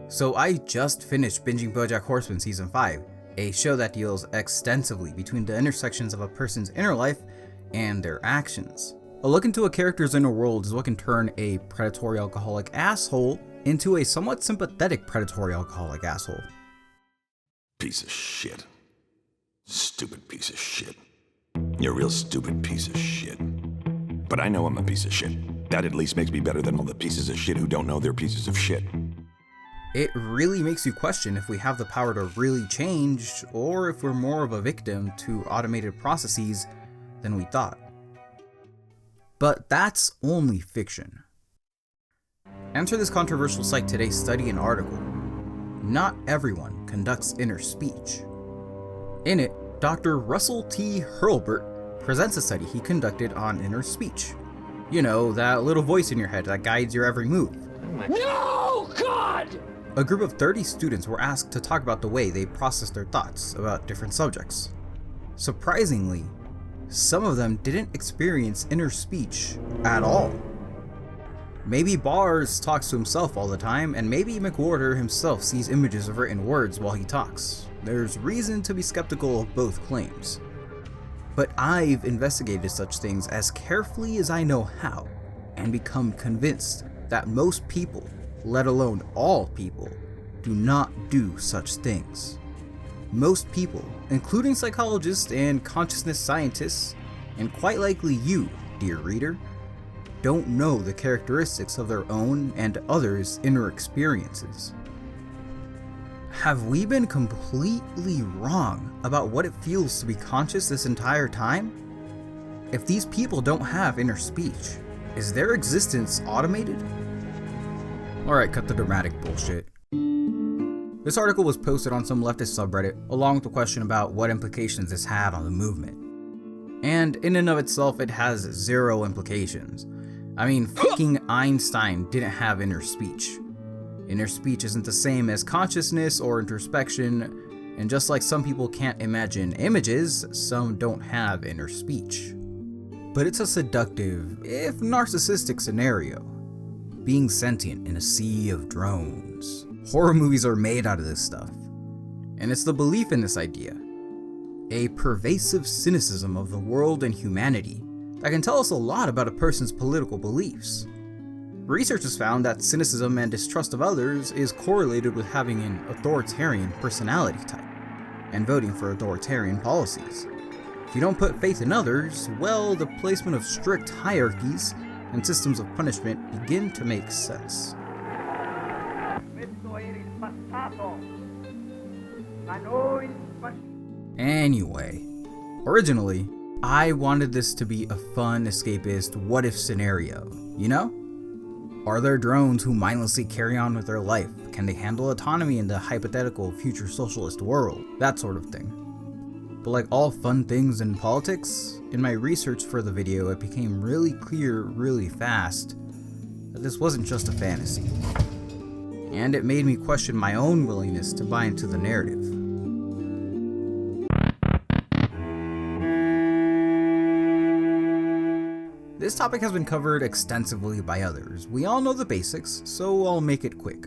So I just finished binging Bojack Horseman Season 5, a show that deals extensively between the intersections of a person's inner life and their actions. A look into a character's inner world is what can turn a predatory alcoholic asshole into a somewhat sympathetic predatory alcoholic asshole. Piece of shit. Stupid piece of shit. You're a real stupid piece of shit. But I know I'm a piece of shit. That at least makes me better than all the pieces of shit who don't know they're pieces of shit. It really makes you question if we have the power to really change, or if we're more of a victim to automated processes than we thought. But that's only fiction. Enter this controversial site today study an article. Not everyone conducts inner speech. In it, Dr. Russell T. Hurlburt presents a study he conducted on inner speech. You know, that little voice in your head that guides your every move. No, God! A group of 30 students were asked to talk about the way they process their thoughts about different subjects. Surprisingly, some of them didn't experience inner speech at all. Maybe Bars talks to himself all the time, and maybe McWhorter himself sees images of written words while he talks. There's reason to be skeptical of both claims. But I've investigated such things as carefully as I know how, and become convinced that most people, let alone all people, do not do such things. Most people, including psychologists and consciousness scientists, and quite likely you, dear reader, don't know the characteristics of their own and others' inner experiences. Have we been completely wrong about what it feels to be conscious this entire time? If these people don't have inner speech, is their existence automated? Alright, cut the dramatic bullshit. This article was posted on some leftist subreddit, along with a question about what implications this had on the movement. And in and of itself, it has zero implications. I mean, fucking Einstein didn't have inner speech. Inner speech isn't the same as consciousness or introspection, and just like some people can't imagine images, some don't have inner speech. But it's a seductive, if narcissistic scenario. Being sentient in a sea of drones. Horror movies are made out of this stuff. And it's the belief in this idea, a pervasive cynicism of the world and humanity, that can tell us a lot about a person's political beliefs. Research has found that cynicism and distrust of others is correlated with having an authoritarian personality type, and voting for authoritarian policies. If you don't put faith in others, well, the placement of strict hierarchies and systems of punishment begin to make sense. Anyway, originally, I wanted this to be a fun, escapist, what-if scenario, you know? Are there drones who mindlessly carry on with their life? Can they handle autonomy in the hypothetical future socialist world? That sort of thing. But like all fun things in politics, in my research for the video, it became really clear really fast that this wasn't just a fantasy. And it made me question my own willingness to buy into the narrative. This topic has been covered extensively by others. We all know the basics, so I'll make it quick.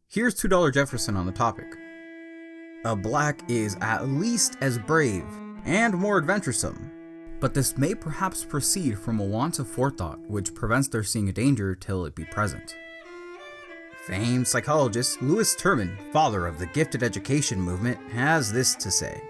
Here's $2 Jefferson on the topic. A black is at least as brave and more adventuresome, but this may perhaps proceed from a want of forethought which prevents their seeing a danger till it be present. Famed psychologist Louis Terman, father of the gifted education movement, has this to say.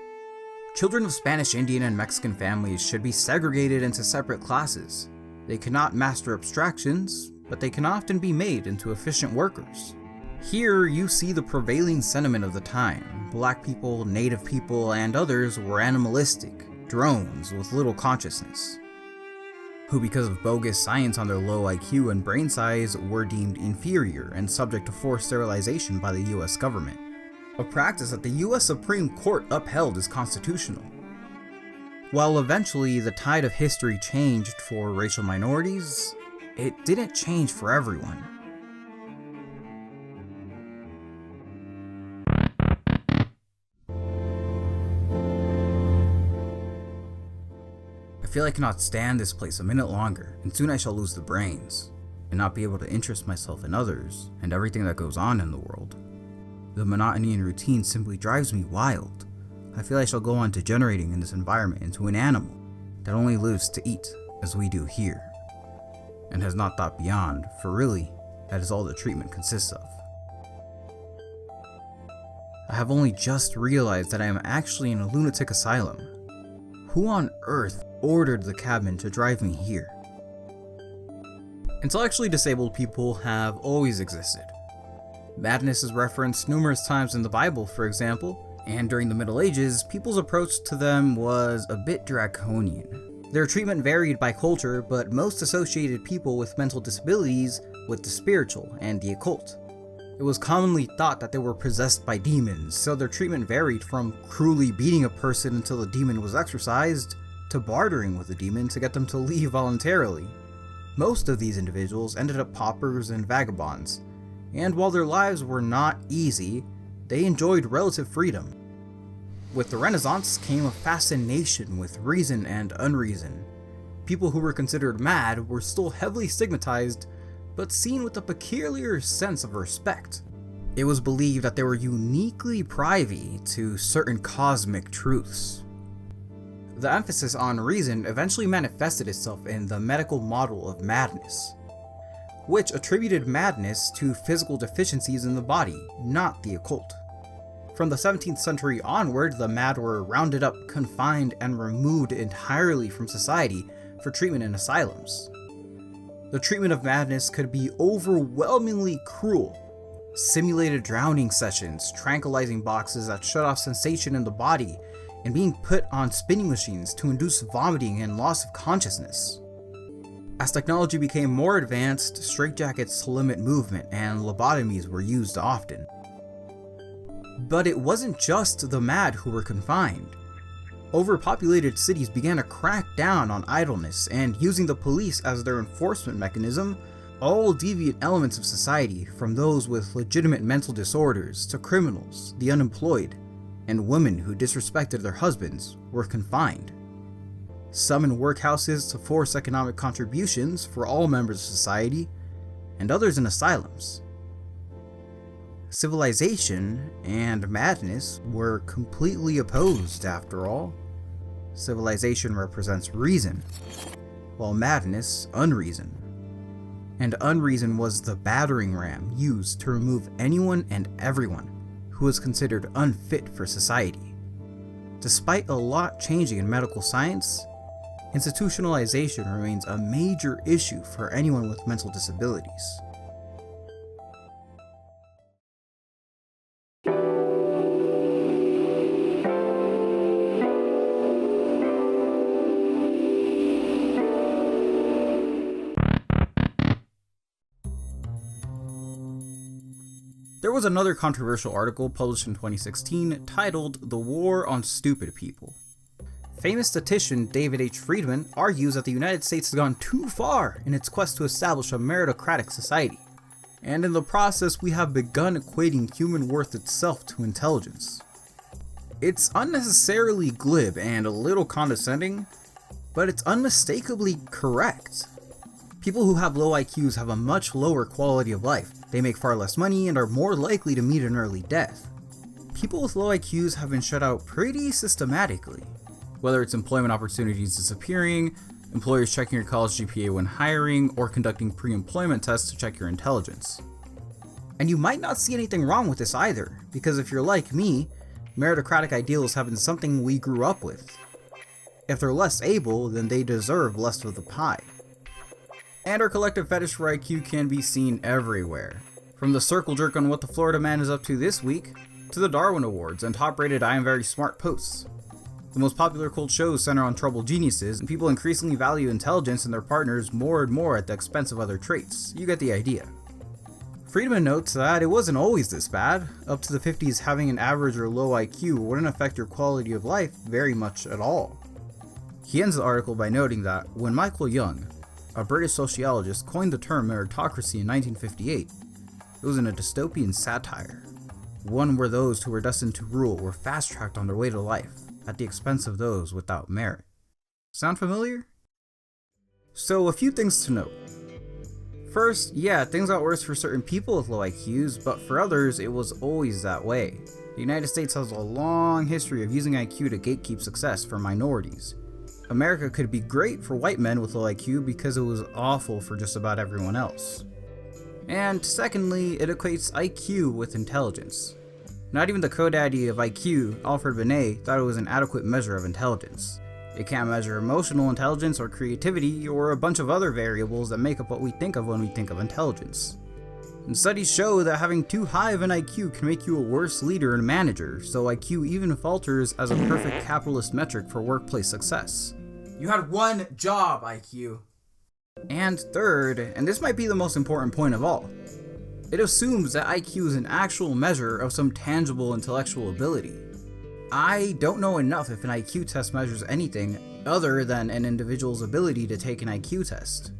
Children of Spanish, Indian, and Mexican families should be segregated into separate classes. They cannot master abstractions, but they can often be made into efficient workers. Here you see the prevailing sentiment of the time. Black people, native people, and others were animalistic, drones with little consciousness, who because of bogus science on their low IQ and brain size were deemed inferior and subject to forced sterilization by the US government. A practice that the US Supreme Court upheld as constitutional. While eventually the tide of history changed for racial minorities, it didn't change for everyone. I feel I cannot stand this place a minute longer, and soon I shall lose the brains. and not be able to interest myself in others and everything that goes on in the world. The monotony and routine simply drives me wild. I feel I shall go on degenerating in this environment into an animal that only lives to eat as we do here, and has not thought beyond, for really, that is all the treatment consists of. I have only just realized that I am actually in a lunatic asylum. Who on earth ordered the cabman to drive me here? Intellectually disabled people have always existed. Madness is referenced numerous times in the Bible, for example, and during the Middle Ages, people's approach to them was a bit draconian. Their treatment varied by culture, but most associated people with mental disabilities with the spiritual and the occult. It was commonly thought that they were possessed by demons, so their treatment varied from cruelly beating a person until the demon was exorcised, to bartering with the demon to get them to leave voluntarily. Most of these individuals ended up paupers and vagabonds, and while their lives were not easy, they enjoyed relative freedom. With the Renaissance came a fascination with reason and unreason. People who were considered mad were still heavily stigmatized, but seen with a peculiar sense of respect. It was believed that they were uniquely privy to certain cosmic truths. The emphasis on reason eventually manifested itself in the medical model of madness, which attributed madness to physical deficiencies in the body, not the occult. From the 17th century onward, the mad were rounded up, confined, and removed entirely from society for treatment in asylums. The treatment of madness could be overwhelmingly cruel. Simulated drowning sessions, tranquilizing boxes that shut off sensation in the body, and being put on spinning machines to induce vomiting and loss of consciousness. As technology became more advanced, straitjackets to limit movement and lobotomies were used often. But it wasn't just the mad who were confined. Overpopulated cities began to crack down on idleness, and using the police as their enforcement mechanism, all deviant elements of society, from those with legitimate mental disorders to criminals, the unemployed, and women who disrespected their husbands, were confined. Some in workhouses to force economic contributions for all members of society, and others in asylums. Civilization and madness were completely opposed, after all. Civilization represents reason, while madness, unreason. And unreason was the battering ram used to remove anyone and everyone who was considered unfit for society. Despite a lot changing in medical science, institutionalization remains a major issue for anyone with mental disabilities. There was another controversial article published in 2016 titled "The War on Stupid People." Famous statistician David H. Friedman argues that the United States has gone too far in its quest to establish a meritocratic society, and in the process we have begun equating human worth itself to intelligence. It's unnecessarily glib and a little condescending, but it's unmistakably correct. People who have low IQs have a much lower quality of life. They make far less money and are more likely to meet an early death. People with low IQs have been shut out pretty systematically, whether it's employment opportunities disappearing, employers checking your college GPA when hiring, or conducting pre-employment tests to check your intelligence. And you might not see anything wrong with this either, because if you're like me, meritocratic ideals have been something we grew up with. If they're less able, then they deserve less of the pie. And our collective fetish for IQ can be seen everywhere. From the circle jerk on what the Florida man is up to this week, to the Darwin Awards and top-rated I am very smart posts. The most popular cult shows center on troubled geniuses, and people increasingly value intelligence in their partners more and more at the expense of other traits. You get the idea. Friedman notes that it wasn't always this bad. Up to the 50s, having an average or low IQ wouldn't affect your quality of life very much at all. He ends the article by noting that when Michael Young, a British sociologist, coined the term meritocracy in 1958, it was in a dystopian satire, one where those who were destined to rule were fast-tracked on their way to life at the expense of those without merit. Sound familiar? So, a few things to note. first, yeah, things got worse for certain people with low IQs, but for others, it was always that way. The United States has a long history of using IQ to gatekeep success for minorities. America could be great for white men with low IQ because it was awful for just about everyone else. And secondly, it equates IQ with intelligence. Not even the co-daddy of IQ, Alfred Binet, thought it was an adequate measure of intelligence. It can't measure emotional intelligence or creativity or a bunch of other variables that make up what we think of when we think of intelligence. And studies show that having too high of an IQ can make you a worse leader and manager, so IQ even falters as a perfect capitalist metric for workplace success. You had one job, IQ. And third, and this might be the most important point of all, it assumes that IQ is an actual measure of some tangible intellectual ability. I don't know enough if an IQ test measures anything other than an individual's ability to take an IQ test.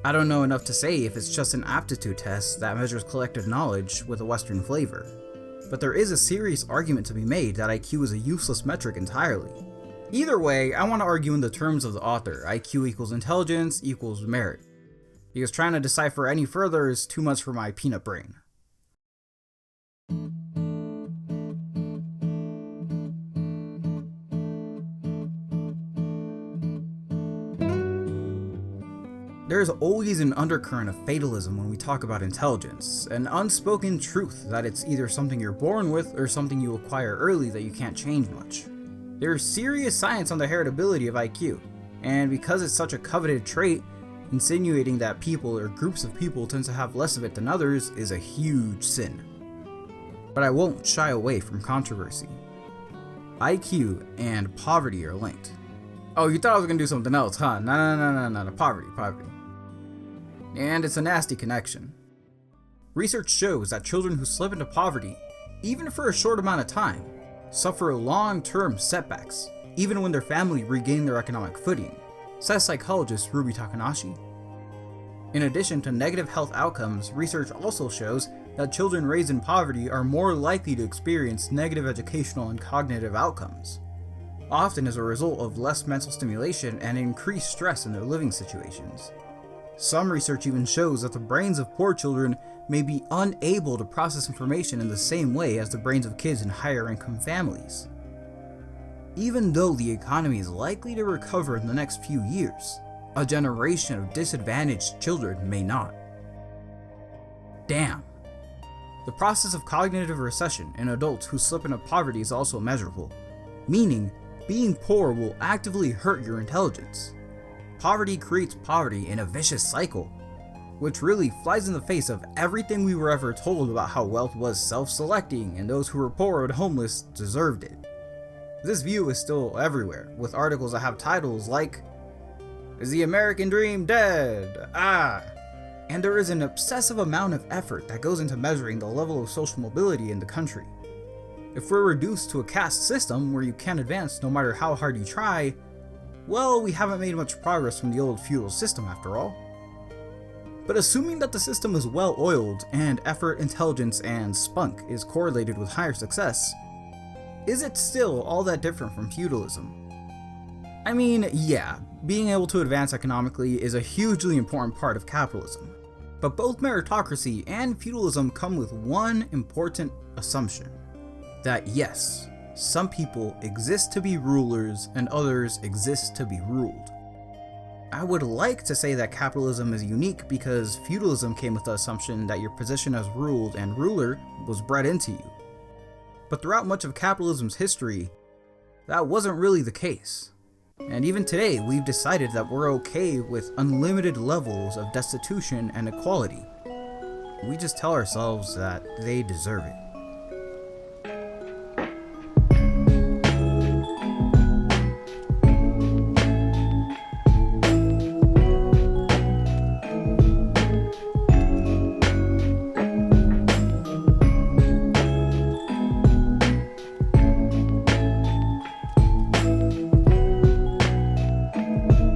I don't know enough to say if it's just an aptitude test that measures collective knowledge with a Western flavor. But there is a serious argument to be made that IQ is a useless metric entirely. Either way, I want to argue in the terms of the author, IQ equals intelligence equals merit, because trying to decipher any further is too much for my peanut brain. There's always an undercurrent of fatalism when we talk about intelligence, an unspoken truth that it's either something you're born with or something you acquire early that you can't change much. There's serious science on the heritability of IQ, and because it's such a coveted trait, insinuating that people or groups of people tend to have less of it than others is a huge sin. But I won't shy away from controversy. IQ and poverty are linked. Oh, you thought I was gonna do something else, huh? No, poverty. And it's a nasty connection. Research shows that children who slip into poverty, even for a short amount of time, suffer long-term setbacks, even when their family regain their economic footing, says psychologist Ruby Takanashi. In addition to negative health outcomes, research also shows that children raised in poverty are more likely to experience negative educational and cognitive outcomes, often as a result of less mental stimulation and increased stress in their living situations. Some research even shows that the brains of poor children may be unable to process information in the same way as the brains of kids in higher income families. Even though the economy is likely to recover in the next few years, a generation of disadvantaged children may not. Damn. The process of cognitive recession in adults who slip into poverty is also measurable, meaning being poor will actively hurt your intelligence. Poverty creates poverty in a vicious cycle, which really flies in the face of everything we were ever told about how wealth was self-selecting and those who were poor and homeless deserved it. This view is still everywhere, with articles that have titles like, "Is the American Dream Dead? Ah!" And there is an obsessive amount of effort that goes into measuring the level of social mobility in the country. If we're reduced to a caste system where you can't advance no matter how hard you try, well, we haven't made much progress from the old feudal system after all. But assuming that the system is well oiled and effort, intelligence, and spunk is correlated with higher success, is it still all that different from feudalism? I mean, yeah, being able to advance economically is a hugely important part of capitalism, but both meritocracy and feudalism come with one important assumption, that yes, some people exist to be rulers and others exist to be ruled. I would like to say that capitalism is unique because feudalism came with the assumption that your position as ruled and ruler was bred into you. But throughout much of capitalism's history, that wasn't really the case. And even today, we've decided that we're okay with unlimited levels of destitution and equality. We just tell ourselves that they deserve it.